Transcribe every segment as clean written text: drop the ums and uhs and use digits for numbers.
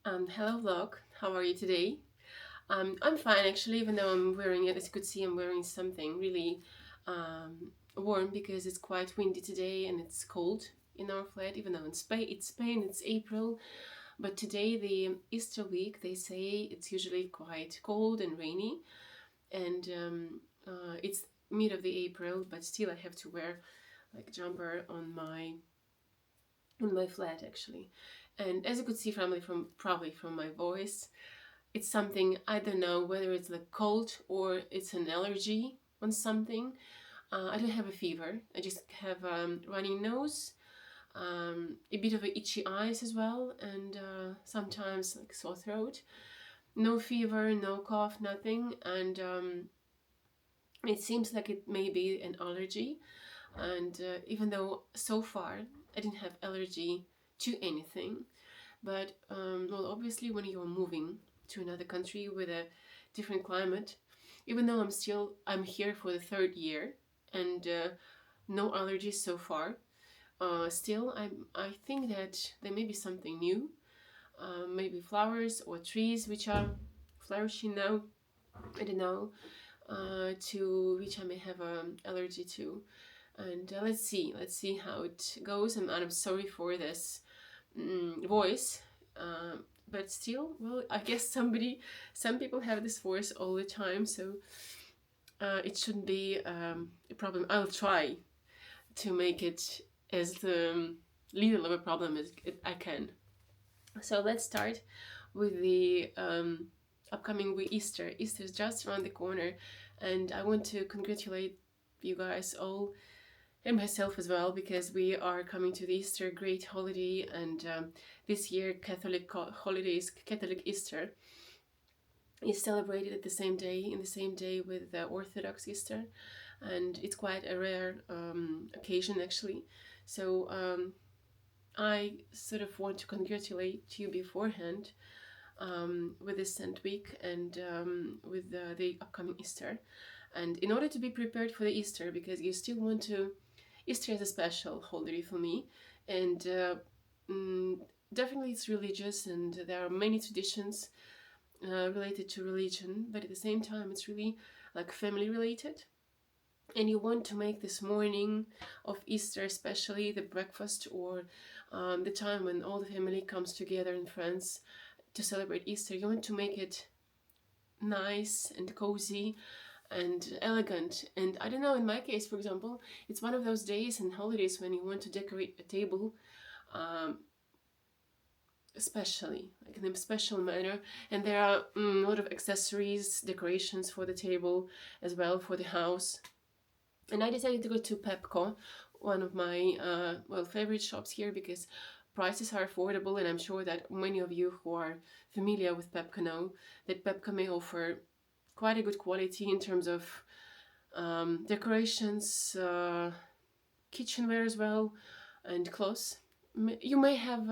Hello vlog, how are you today? I'm fine actually, even though I'm wearing it. As you could see, I'm wearing something really warm because it's quite windy today and it's cold in our flat, even though in Spain, it's April. But today, the Easter week, they say it's usually quite cold and rainy, and it's mid of the April, but still I have to wear like a jumper on my flat actually. And as you could see from probably from my voice, it's something, I don't know whether it's like cold or it's an allergy on something. I don't have a fever. I just have runny nose, a bit of itchy eyes as well, and sometimes like sore throat. No fever, no cough, nothing, and it seems like it may be an allergy. And even though so far I didn't have allergy to anything, but well, obviously when you're moving to another country with a different climate, even though I'm here for the third year and no allergies so far, still I think that there may be something new, maybe flowers or trees which are flourishing now. I don't know, to which I may have an allergy to, and let's see how it goes. And I'm sorry for this voice, but still, well, I guess some people have this voice all the time, so it shouldn't be a problem. I'll try to make it as little of a problem as I can. So let's start with the upcoming week, Easter. Easter is just around the corner, and I want to congratulate you guys all and myself as well, because we are coming to the Easter great holiday, and this year holidays, Catholic Easter is celebrated at the same day, in the same day with the Orthodox Easter, and it's quite a rare occasion actually. So I sort of want to congratulate you beforehand with this Saint Week and with the upcoming Easter. And in order to be prepared for the Easter, because you still want to, Easter is a special holiday for me, and mm, definitely it's religious, and there are many traditions related to religion, but at the same time, it's really like family related. And you want to make this morning of Easter, especially the breakfast or the time when all the family comes together and friends to celebrate Easter, you want to make it nice and cozy and elegant. And I don't know, in my case, for example, it's one of those days and holidays when you want to decorate a table um, especially like in a special manner, and there are a lot of accessories, decorations for the table as well, for the house. And I decided to go to Pepco, one of my well, favorite shops here, because prices are affordable, and I'm sure that many of you who are familiar with Pepco know that Pepco may offer quite a good quality in terms of decorations, kitchenware as well, and clothes. You may have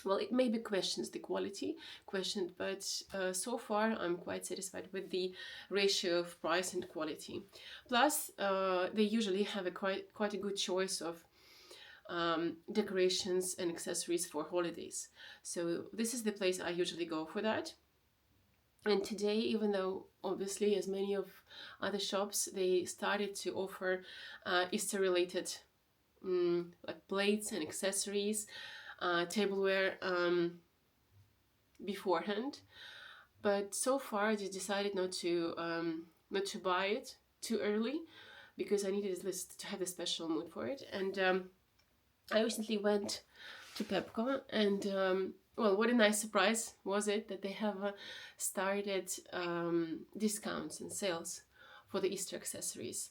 well, it maybe questions the quality, questioned, but so far I'm quite satisfied with the ratio of price and quality. Plus, they usually have a quite a good choice of decorations and accessories for holidays. So this is the place I usually go for that. And today, even though obviously as many of other shops, they started to offer Easter related like plates and accessories, tableware beforehand, but so far I just decided not to buy it too early, because I needed at least to have a special mood for it. And I recently went to Pepco, and well, what a nice surprise was it that they have started discounts and sales for the Easter accessories.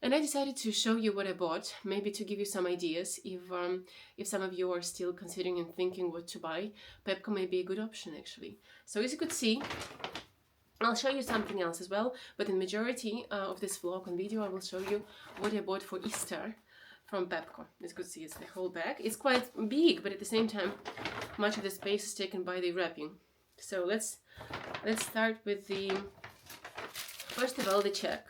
And I decided to show you what I bought, maybe to give you some ideas. If some of you are still considering and thinking what to buy, Pepco may be a good option actually. So as you could see, I'll show you something else as well, but in majority of this vlog and video, I will show you what I bought for Easter from Pepco. As you could see, it's the whole bag. It's quite big, but at the same time, much of the space is taken by the wrapping. So let's start with the, first of all, the check.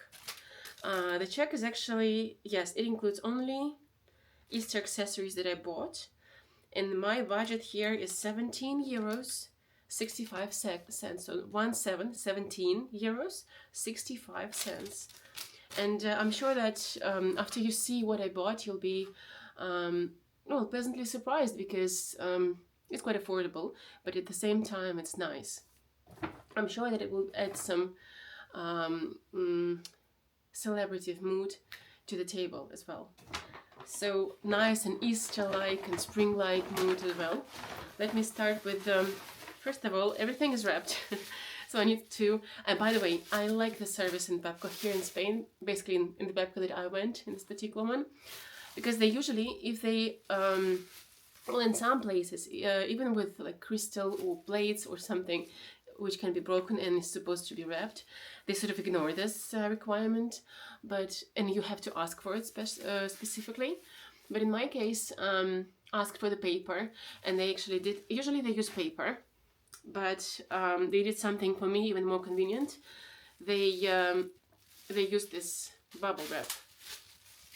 The check is actually, yes, it includes only Easter accessories that I bought. And my budget here is 17 euros 65 cents. So 17 euros 65 cents. And I'm sure that after you see what I bought, you'll be well, pleasantly surprised, because it's quite affordable, but at the same time it's nice. I'm sure that it will add some celebrative mood to the table as well. So nice and Easter-like and spring-like mood as well. Let me start with, first of all, everything is wrapped. So I need to, and by the way, I like the service in Pepco here in Spain, basically in the Pepco that I went, in this particular one, because they usually, if they, well, in some places, even with like crystal or plates or something, which can be broken and is supposed to be wrapped, they sort of ignore this requirement, and you have to ask for it specifically. But in my case, asked for the paper, and they actually did. Usually they use paper, but they did something for me even more convenient. They used this bubble wrap.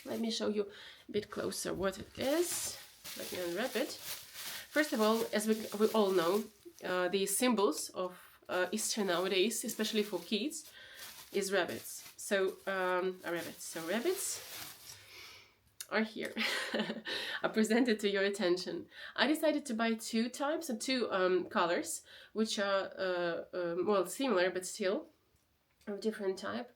Let me show you a bit closer what it is. Let me unwrap it. First of all, as we all know, the symbols of Easter nowadays, especially for kids, is rabbits. So rabbits are here. I presented to your attention. I decided to buy two types and two colors, which are well, similar but still of different type.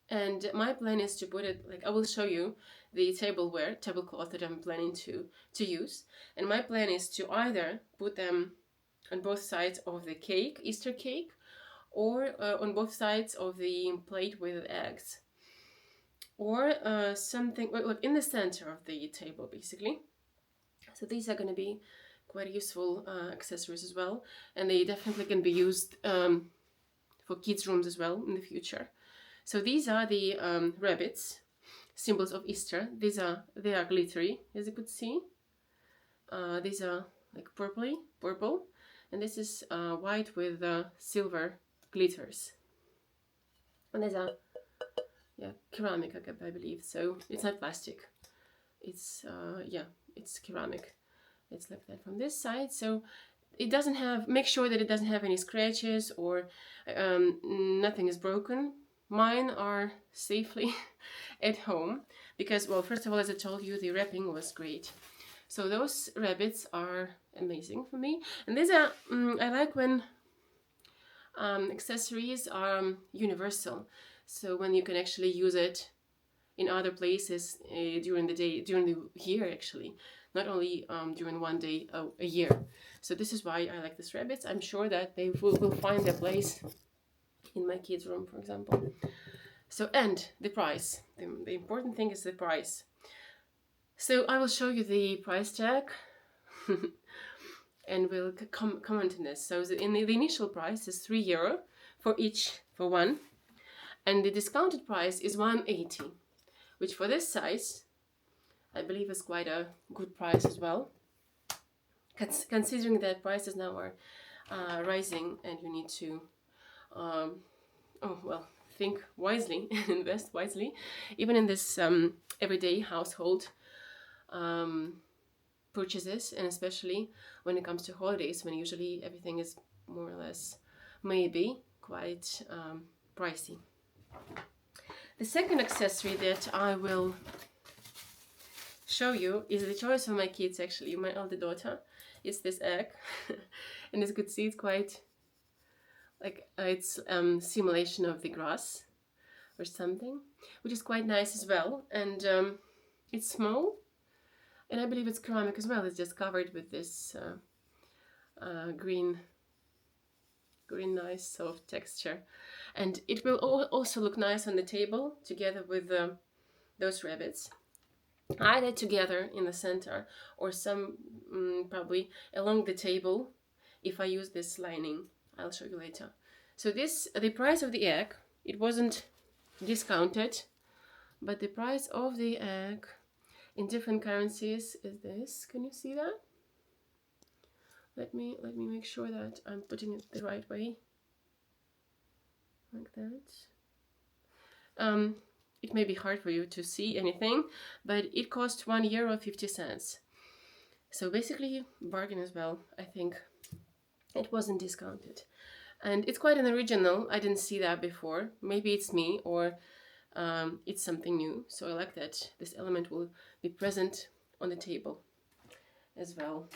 And my plan is to put it, like, I will show you the tablecloth that I'm planning to use. And my plan is to either put them on both sides of the cake, Easter cake, or on both sides of the plate with eggs, or something like in the center of the table, basically. So these are going to be quite useful accessories as well, and they definitely can be used for kids' rooms as well in the future. So these are the rabbits, symbols of Easter. They are glittery, as you could see. These are like purple, and this is white with silver glitters. And these are ceramic, I believe. So it's not plastic. It's it's ceramic. It's like that from this side. So it doesn't have. Make sure that it doesn't have any scratches or nothing is broken. Mine are safely at home because, well, first of all, as I told you, the wrapping was great. So those rabbits are amazing for me. And these are, I like when accessories are universal. So when you can actually use it in other places during the day, during the year actually, not only during one day a year. So this is why I like these rabbits. I'm sure that they will find their place in my kids' room, for example. So, and the price. The important thing is the price. So I will show you the price tag and we'll comment on this. So the initial price is €3 for one, and the discounted price is €1.80, which for this size I believe is quite a good price as well, considering that prices now are rising and you need to think wisely and invest wisely, even in this everyday household purchases, and especially when it comes to holidays, when usually everything is more or less maybe quite pricey. The second accessory that I will show you is the choice of my kids, actually, my elder daughter. It's this egg, and as you could see, it's quite like it's simulation of the grass or something, which is quite nice as well. And it's small, and I believe it's ceramic as well. It's just covered with this green nice soft texture, and it will also look nice on the table together with those rabbits, either together in the center or some probably along the table if I use this lining. I'll show you later. So the price of the egg, it wasn't discounted, but the price of the egg in different currencies is this. Can you see that? Let me make sure that I'm putting it the right way, like that. It may be hard for you to see anything, but it cost €1.50. So basically bargain as well. I think it wasn't discounted. And it's quite an original. I didn't see that before. Maybe it's me, or it's something new. So I like that this element will be present on the table as well.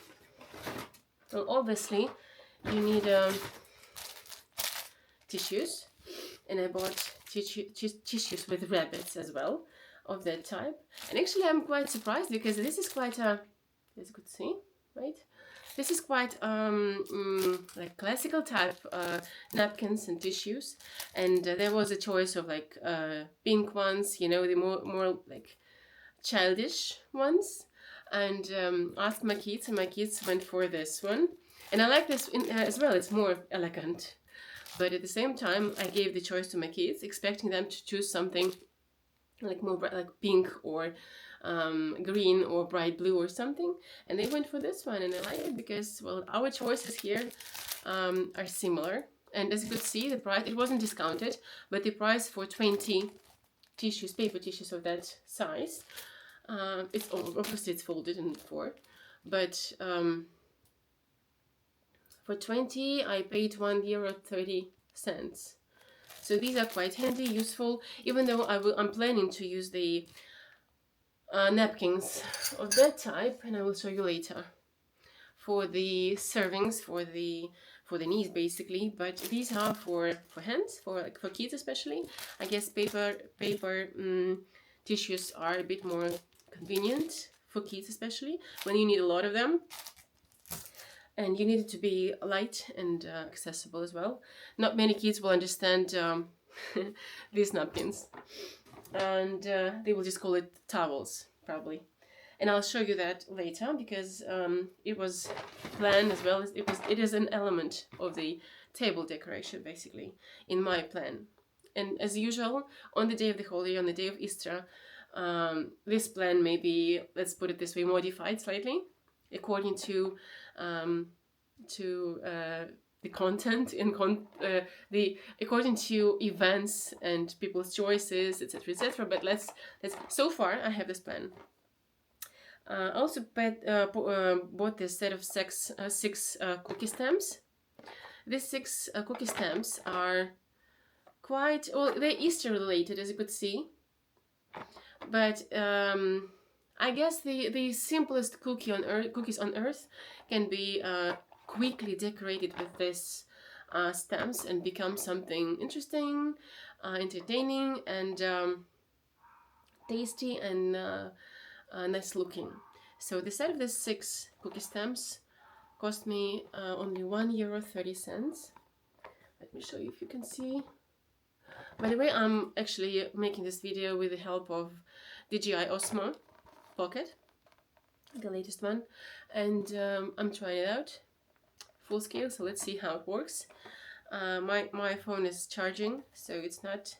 Well, obviously you need tissues, and I bought tissues with rabbits as well, of that type. And actually I'm quite surprised, because this is quite a, as you could see, right? This is quite like classical type napkins and tissues, and there was a choice of like pink ones, you know, the more like childish ones, and asked my kids, and my kids went for this one. And I like this as well. It's more elegant, but at the same time I gave the choice to my kids, expecting them to choose something like more bright, like pink or green or bright blue or something, and they went for this one. And I like it because, well, our choices here are similar. And as you could see, the price, it wasn't discounted, but the price for 20 tissues, paper tissues of that size, it's obviously it's folded in four, but for 20 I paid €1.30. So these are quite handy, useful, even though I'm planning to use the napkins of that type, and I will show you later, for the servings, for the knees basically. But these are for hands, for kids especially. I guess paper tissues are a bit more convenient for kids, especially when you need a lot of them. And you need it to be light and accessible as well. Not many kids will understand these napkins, and they will just call it towels probably. And I'll show you that later, because it was planned as well. It is an element of the table decoration basically in my plan. And as usual, on the day of the holiday, on the day of Easter, this plan may be, let's put it this way, modified slightly according to the content and according to events and people's choices, etc., etc. But let's so far I have this plan. I also bought this set of six cookie stamps. These 6 cookie stamps are quite, well, they're Easter related, as you could see, but I guess the simplest cookies on earth can be quickly decorated with this stamps and become something interesting, entertaining, and tasty, and nice looking. So the set of these 6 cookie stamps cost me only €1.30. Let me show you if you can see. By the way, I'm actually making this video with the help of DJI Osmo Pocket, the latest one, and I'm trying it out full scale, so let's see how it works. My phone is charging, so it's not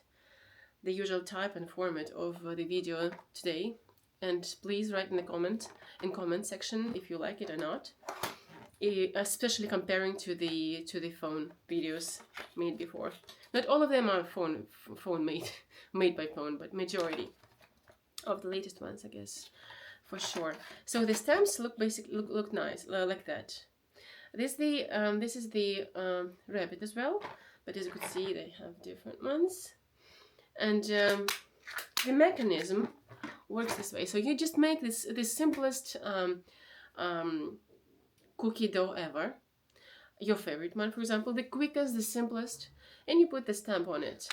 the usual type and format of the video today. And please write in the comment section if you like it or not, especially comparing to the phone videos made before. Not all of them are phone made by phone, but majority of the latest ones, I guess, for sure. So the stamps look nice, like that. This is the rabbit as well, but as you could see, they have different ones, and the mechanism works this way. So you just make the simplest cookie dough ever, your favorite one, for example, the quickest, the simplest, and you put the stamp on it.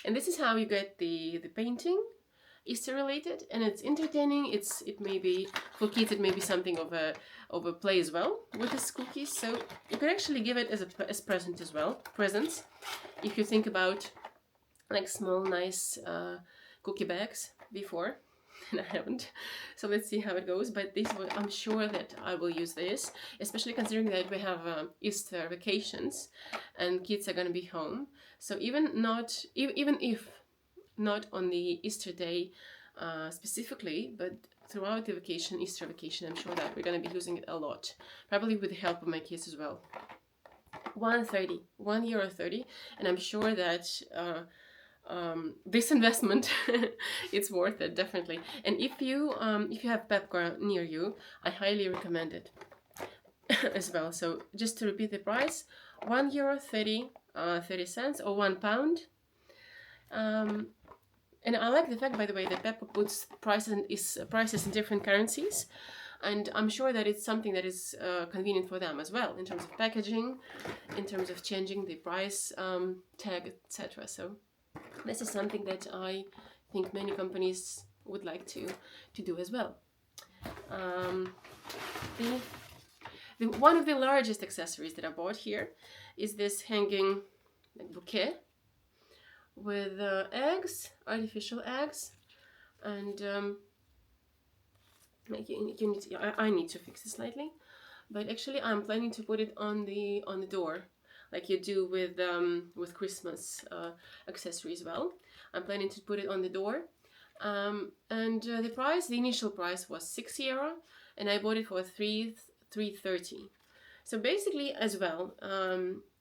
And this is how you get the painting, Easter related, and it's entertaining. It may be for kids. It may be something of a play as well with these cookies. So you can actually give it as present as well. Presents, if you think about like small nice cookie bags before. And I haven't, so let's see how it goes. But I'm sure that I will use this, especially considering that we have Easter vacations and kids are going to be home. So even if not on the Easter day specifically, but throughout the vacation, Easter vacation, I'm sure that we're going to be using it a lot, probably with the help of my kids as well. €1.30, and I'm sure that this investment, it's worth it, definitely. And if you have Pepper near you, I highly recommend it as well. So just to repeat the price, €1.30 30 cents, or £1. And I like the fact, by the way, that Pepper puts prices in different currencies, and I'm sure that it's something that is convenient for them as well in terms of packaging, in terms of changing the price tag, etc. So this is something that I think many companies would like to do as well. One of the largest accessories that I bought here is this hanging bouquet with eggs, artificial eggs, and I need to fix it slightly, but actually I'm planning to put it on the door, like you do with Christmas accessories. Well, I'm planning to put it on the door, and the initial price was €6, and I bought it for $3.30. So basically, as well,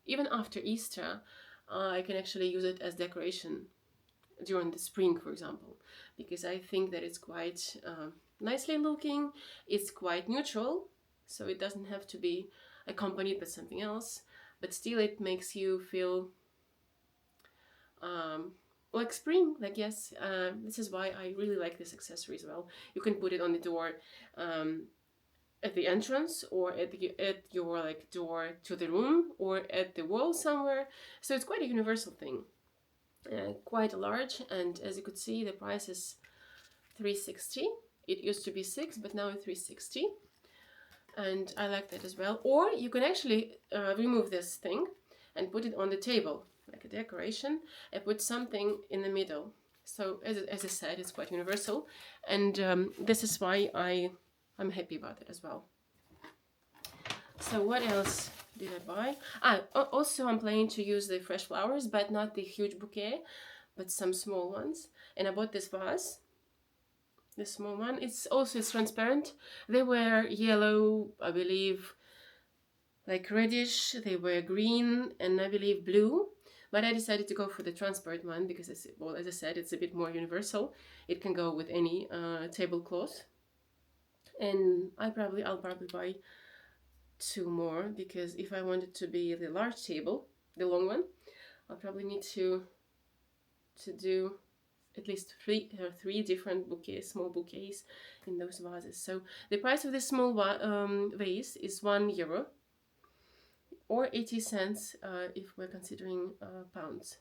even after Easter, I can actually use it as decoration during the spring, for example, because I think that it's quite nicely looking. It's quite neutral, so it doesn't have to be accompanied by something else, but still it makes you feel like spring, like, yes. This is why I really like this accessory as well. You can put it on the door at the entrance, or at your like door to the room, or at the wall somewhere. So it's quite a universal thing, quite large. And as you could see, the price is $3.60. It used to be $6, but now it's $3.60, and I like that as well. Or you can actually remove this thing and put it on the table like a decoration, and put something in the middle. So as I said, it's quite universal, and this is why I'm happy about it as well. So what else did I buy? Also I'm planning to use the fresh flowers, but not the huge bouquet, but some small ones. And I bought this vase, this small one. It's transparent. They were yellow, I believe, like reddish. They were green, and I believe blue. But I decided to go for the transparent one because, as I said, it's a bit more universal. It can go with any tablecloth. And I'll probably buy 2 more, because if I want it to be the large table, the long one, I'll probably need to do at least three different small bouquets in those vases. So the price of this small vase is €1, or 80 cents if we're considering pounds.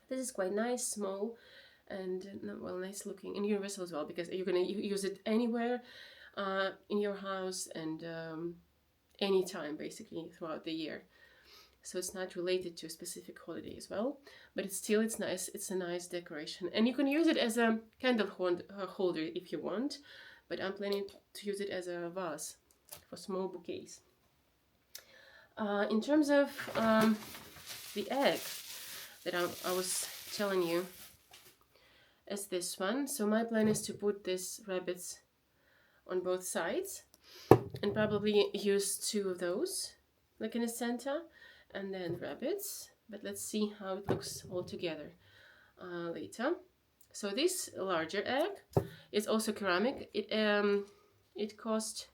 This is quite nice, small, and well, nice looking, and universal as well, because you're gonna use it anywhere in your house, and anytime basically throughout the year. So it's not related to a specific holiday as well, but it's nice. It's a nice decoration, and you can use it as a candle holder if you want, but I'm planning to use it as a vase for small bouquets. In terms of the egg that I was telling you, as this one. So my plan is to put these rabbits on both sides, and probably use 2 of those, like in the center, and then rabbits. But let's see how it looks all together later. So this larger egg is also ceramic. It cost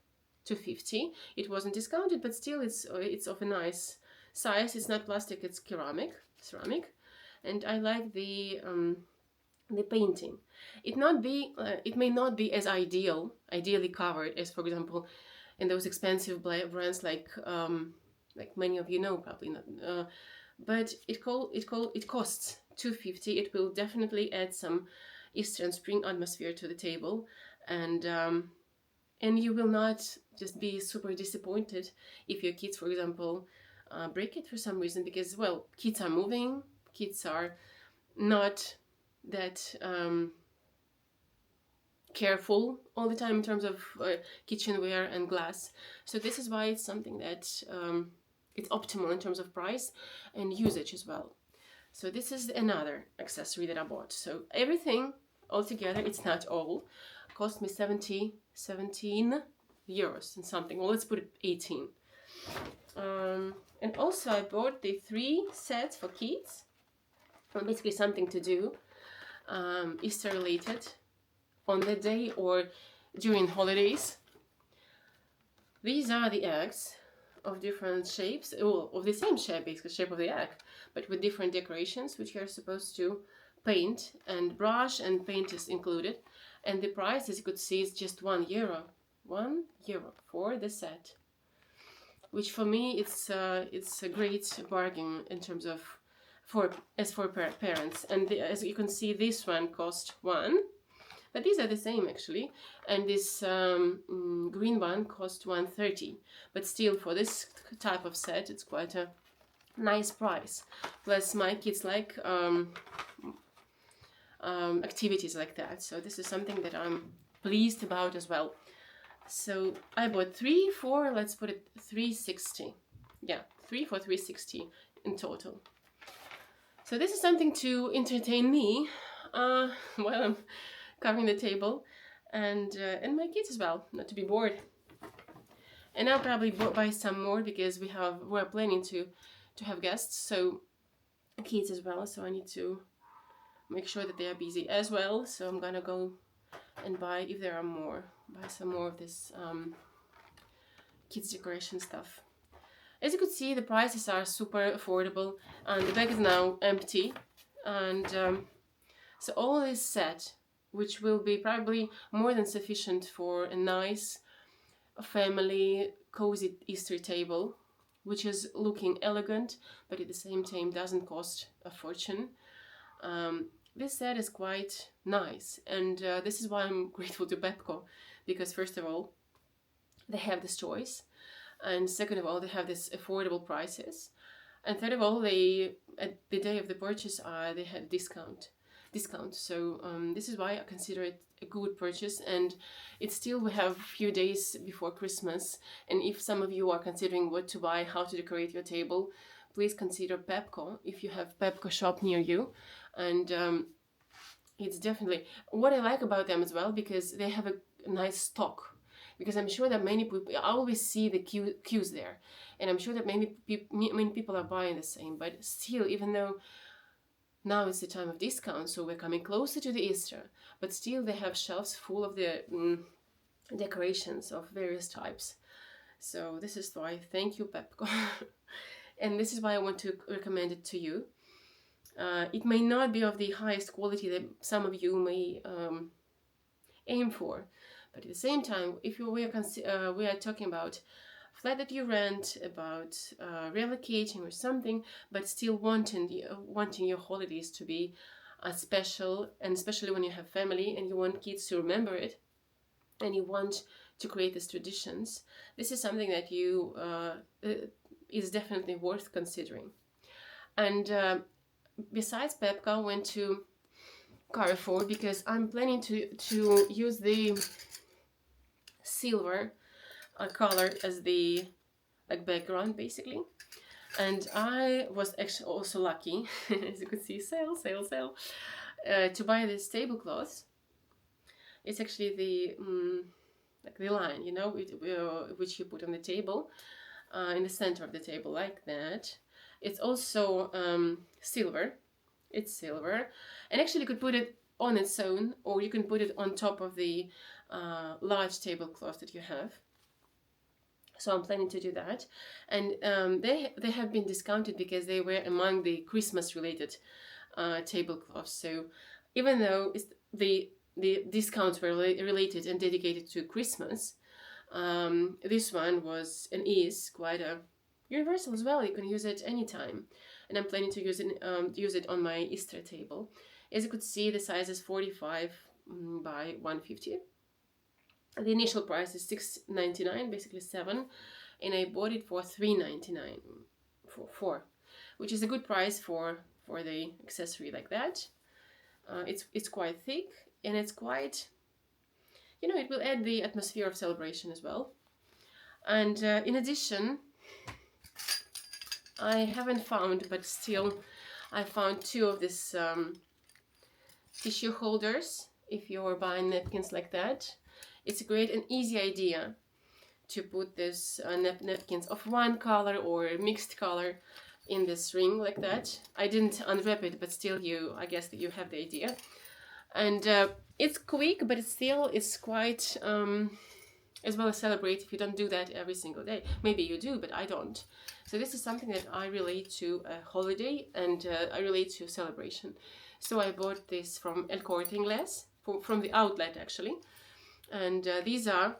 $2.50. It wasn't discounted, but still it's of a nice size. It's not plastic, it's ceramic, and I like the painting. It may not be as ideally covered as, for example, in those expensive brands like many of you know, probably not. But it costs $2.50. It will definitely add some Easter and spring atmosphere to the table, and you will not just be super disappointed if your kids, for example, break it for some reason, because, well, kids are moving, kids are not that careful all the time in terms of kitchenware and glass. So this is why it's something that it's optimal in terms of price and usage as well. So this is another accessory that I bought. So everything altogether, it's not all, cost me 17 euros and something. Well, let's put it 18. And also I bought the 3 sets for kids. Well, basically something to do, Easter related, on that day or during holidays. These are the eggs of different shapes, well, of the same shape, basically shape of the egg, but with different decorations, which you're supposed to paint, and brush and paint is included. And the price, as you could see, is just €1. €1 for the set, which for me it's a great bargain in terms of for parents. And as you can see, this one cost one. But these are the same actually, and this green one cost $1.30. But still, for this type of set, it's quite a nice price. Plus, my kids like activities like that, so this is something that I'm pleased about as well. So I bought 3 for, let's put it, $3.60. Yeah, 3 for $3.60 in total. So this is something to entertain me while I'm covering the table, and my kids as well, not to be bored. And I'll probably buy some more because we're planning to have guests, so kids as well. So I need to make sure that they are busy as well. So I'm gonna go and buy, if there are more, buy some more of this kids decoration stuff. As you could see, the prices are super affordable, and the bag is now empty, and so all this set, which will be probably more than sufficient for a nice family cozy Easter table, which is looking elegant but at the same time doesn't cost a fortune. This set is quite nice, and this is why I'm grateful to Pepco, because first of all, they have this choice, and second of all, they have this affordable prices, and third of all, they at the day of the purchase they had discount. So this is why I consider it a good purchase, and it's still, we have a few days before Christmas, and if some of you are considering what to buy, how to decorate your table, please consider Pepco if you have Pepco shop near you. And it's definitely what I like about them as well, because they have a nice stock, because I'm sure that many people, I always see the queues there, and I'm sure that many people are buying the same. But still, even though now it's the time of discount, so we're coming closer to the Easter, but still they have shelves full of the decorations of various types. So this is why, thank you Pepco. And this is why I want to recommend it to you. It may not be of the highest quality that some of you may aim for, but at the same time, if we are talking about flat that you rent, about relocating or something, but still wanting your holidays to be special, and especially when you have family and you want kids to remember it, and you want to create these traditions, this is something that you is definitely worth considering. And besides Pepco, I went to Carrefour because I'm planning to use the silver color as the background basically. And I was actually also lucky, as you can see, sale, to buy this tablecloths. It's actually the the line, you know, which you put on the table, in the center of the table, like that. It's also silver. It's silver, and actually you could put it on its own, or you can put it on top of the large tablecloth that you have. So I'm planning to do that, and they have been discounted because they were among the Christmas related tablecloths. So even though the discounts were related and dedicated to Christmas, this one was and is quite a universal as well. You can use it anytime, and I'm planning to use it on my Easter table. As you could see, the size is 45 by 150. The initial price is $6.99, basically $7, and I bought it for $3.99 for, which is a good price for the accessory like that. It's quite thick, and it's quite, you know, it will add the atmosphere of celebration as well. And in addition, I haven't found, but still, I found 2 of these tissue holders. If you're buying napkins like that, it's a great and easy idea to put this napkins of one color or mixed color in this ring like that. I didn't unwrap it, but still, I guess that you have the idea. And it's quick, but it's quite as well as celebrate if you don't do that every single day. Maybe you do, but I don't. So this is something that I relate to a holiday, and I relate to celebration. So I bought this from El Corte Inglés, from the outlet actually. And these are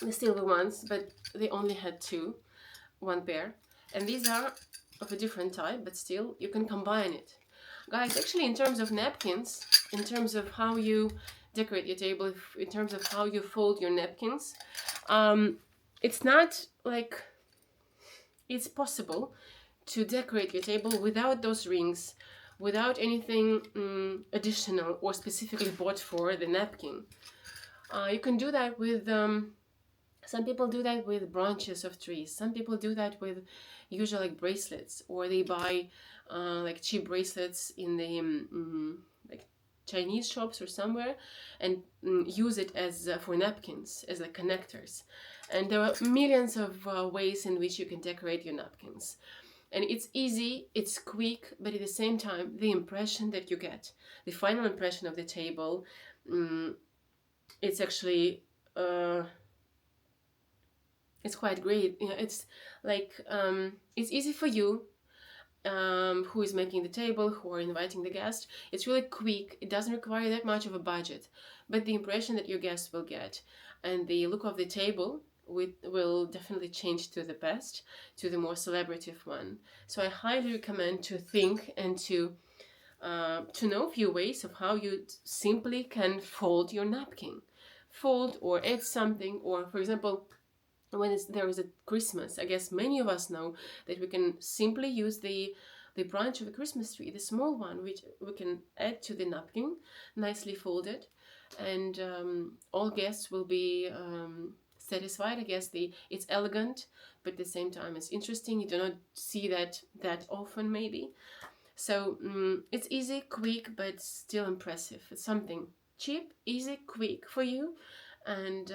the silver ones, but they only had one pair. And these are of a different type, but still you can combine it. Guys, actually in terms of napkins, in terms of how you decorate your table, in terms of how you fold your napkins, it's not like, it's possible to decorate your table without those rings, without anything additional or specifically bought for the napkin. You can do that with, some people do that with branches of trees. Some people do that with usually like bracelets, or they buy like cheap bracelets in the like Chinese shops or somewhere, and use it as for napkins, as like connectors. And there are millions of ways in which you can decorate your napkins. And it's easy, it's quick, but at the same time, the impression that you get, the final impression of the table, it's actually it's quite great. You know, it's like it's easy for you, who is making the table, who are inviting the guest. It's really quick. It doesn't require that much of a budget, but the impression that your guests will get and the look of the table will definitely change to the best, to the more celebrative one. So I highly recommend to think and to know a few ways of how you simply can fold your napkin. Fold or add something, or for example, when there is a Christmas, I guess many of us know that we can simply use the branch of a Christmas tree, the small one, which we can add to the napkin, nicely folded, and all guests will be satisfied. I guess it's elegant, but at the same time it's interesting. You do not see that often, maybe. So it's easy, quick, but still impressive. It's something cheap, easy, quick for you, and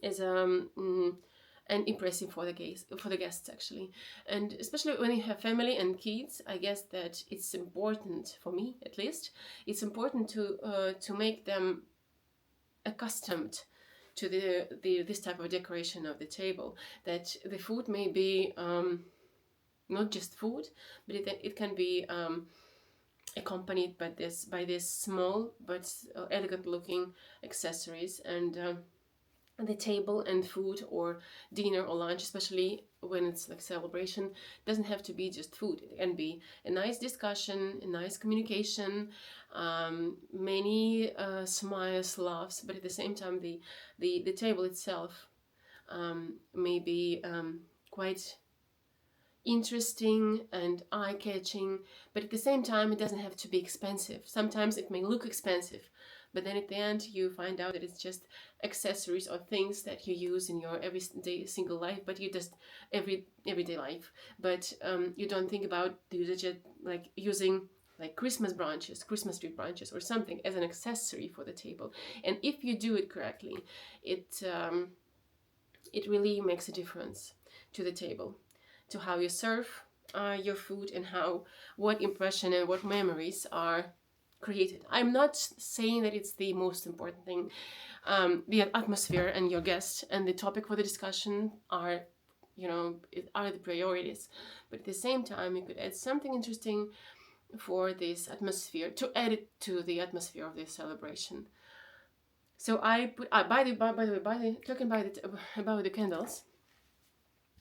is and impressive for the guests actually. And especially when you have family and kids, I guess that it's important, for me at least, it's important to make them accustomed to this type of decoration of the table, that the food may be not just food, but it can be accompanied by this small but elegant looking accessories. And the table and food or dinner or lunch, especially when it's like celebration, doesn't have to be just food. It can be a nice discussion, a nice communication, many smiles, laughs, but at the same time the table itself may be quite interesting and eye-catching, but at the same time it doesn't have to be expensive. Sometimes it may look expensive, but then at the end you find out that it's just accessories or things that you use in your everyday single life, but you just everyday life. But you don't think about like using like Christmas tree branches or something as an accessory for the table. And if you do it correctly, it really makes a difference to the table, to how you serve your food, and what impression and what memories are created. I'm not saying that it's the most important thing. The atmosphere and your guests and the topic for the discussion are the priorities. But at the same time, you could add something interesting for this atmosphere, to add it to the atmosphere of this celebration. So I put by the way, talking about the candles.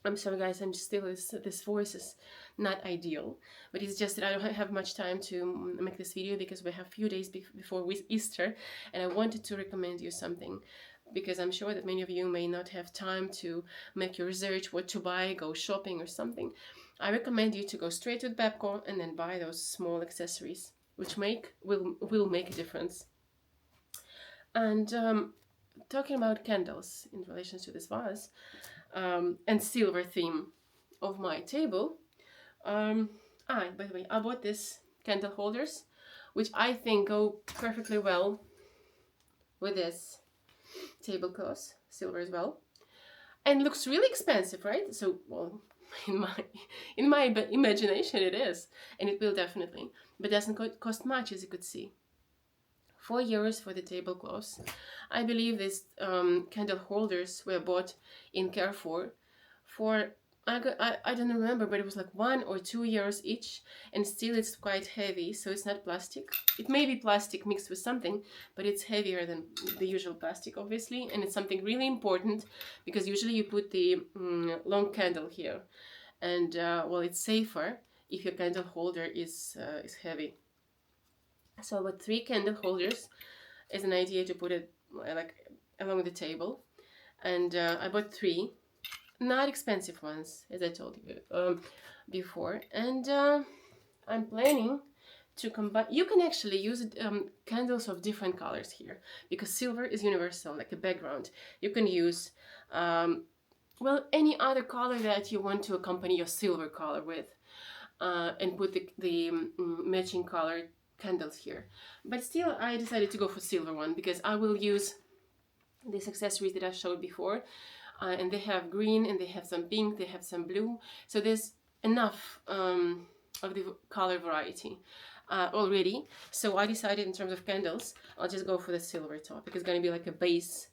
I'm sorry guys, I'm still, this voice is not ideal, but it's just that I don't have much time to make this video because we have a few days before Easter, and I wanted to recommend you something, because I'm sure that many of you may not have time to make your research, what to buy, go shopping or something. I recommend you to go straight to Decor and then buy those small accessories, which will make a difference. And talking about candles in relation to this vase, and silver theme of my table. By the way, I bought this candle holders, which I think go perfectly well with this tablecloth, silver as well, and looks really expensive, right? So, well, in my imagination it is, and it will definitely, but doesn't cost much, as you could see. €4 for the tablecloths. I believe these candle holders were bought in Carrefour for, I don't remember, but it was like €1 or €2 each, and still it's quite heavy, so it's not plastic. It may be plastic mixed with something, but it's heavier than the usual plastic, obviously, and it's something really important because usually you put the long candle here, and well, it's safer if your candle holder is heavy. So I bought 3 candle holders as an idea to put it like along the table, and I bought 3 not expensive ones, as I told you before, and I'm planning to combine. You can actually use candles of different colors here because silver is universal, like a background. You can use well, any other color that you want to accompany your silver color with, and put the matching color candles here. But still, I decided to go for silver one because I will use these accessories that I showed before, and they have green, and they have some pink, they have some blue, so there's enough of the color variety already. So I decided in terms of candles, I'll just go for the silver topic. It's going to be like a base,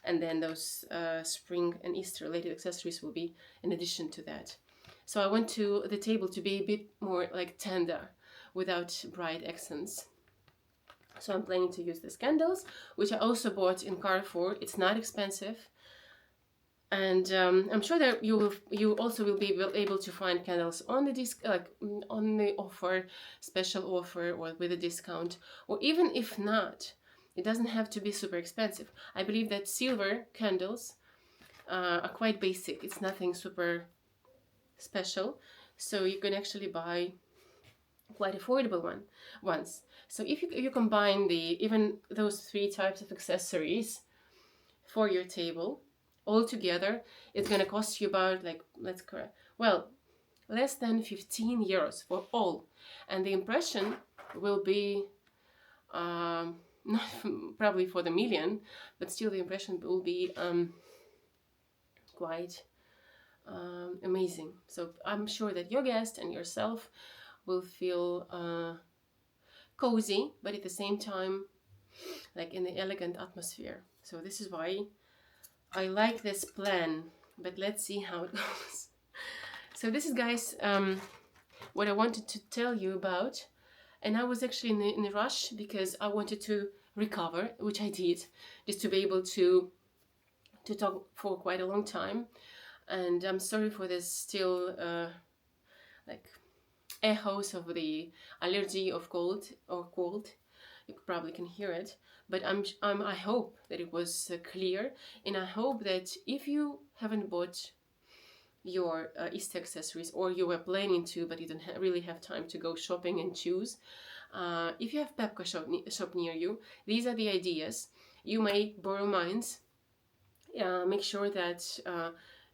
and then those spring and Easter related accessories will be in addition to that. So I want to the table to be a bit more like tender without bright accents. So I'm planning to use these candles, which I also bought in Carrefour. It's not expensive, and I'm sure that you also will be able to find candles on the on the offer, special offer, or with a discount, or even if not, it doesn't have to be super expensive. I believe that silver candles are quite basic. It's nothing super special, so you can actually buy quite affordable ones. So if you combine even those 3 types of accessories for your table all together, it's gonna cost you about less than €15 for all, and the impression will be not probably for the million, but still the impression will be quite amazing. So I'm sure that your guest and yourself will feel cozy, but at the same time like in the elegant atmosphere. So this is why I like this plan, but let's see how it goes. So this is, guys, what I wanted to tell you about, and I was actually in a rush because I wanted to recover, which I did, just to be able to talk for quite a long time. And I'm sorry for this still like echoes of the allergy of cold. You probably can hear it, but I hope that it was clear, and I hope that if you haven't bought your Easter accessories, or you were planning to but you don't really have time to go shopping and choose, if you have Pepco shop near you, these are the ideas. You may borrow mine. Make sure that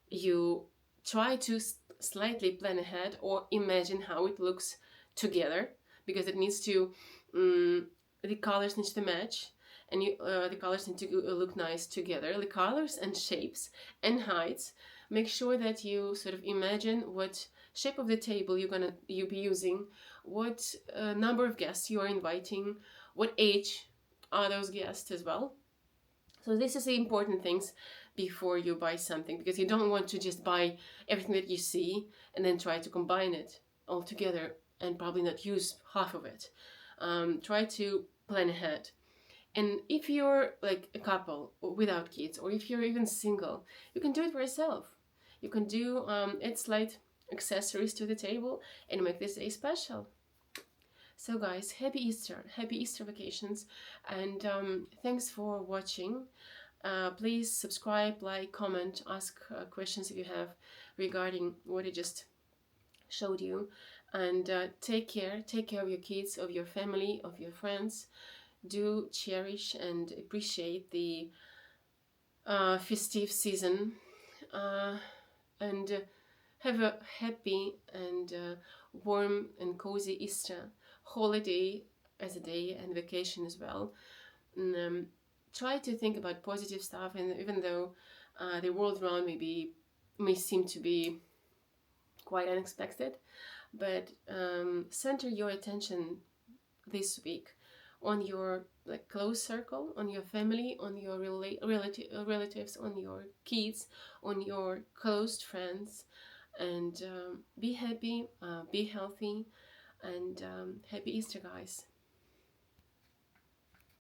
you try to slightly plan ahead or imagine how it looks together, because it needs to the colors need to match, and the colors need to look nice together, the colors and shapes and heights. Make sure that you sort of imagine what shape of the table you'll be using, what number of guests you are inviting, what age are those guests as well. So this is the important things before you buy something, because you don't want to just buy everything that you see and then try to combine it all together and probably not use half of it. Try to plan ahead. And if you're like a couple without kids, or if you're even single, you can do it for yourself. You can do add slight accessories to the table and make this day special. So guys, happy Easter vacations, and thanks for watching. Please subscribe, like, comment, ask questions if you have regarding what I just showed you, and take care of your kids, of your family, of your friends. Do cherish and appreciate the festive season, and have a happy and warm and cozy Easter holiday as a day, and vacation as well. And, try to think about positive stuff, and even though the world around may seem to be quite unexpected. But center your attention this week on your like close circle, on your family, on your relatives, on your kids, on your close friends, and be happy, be healthy, and happy Easter, guys.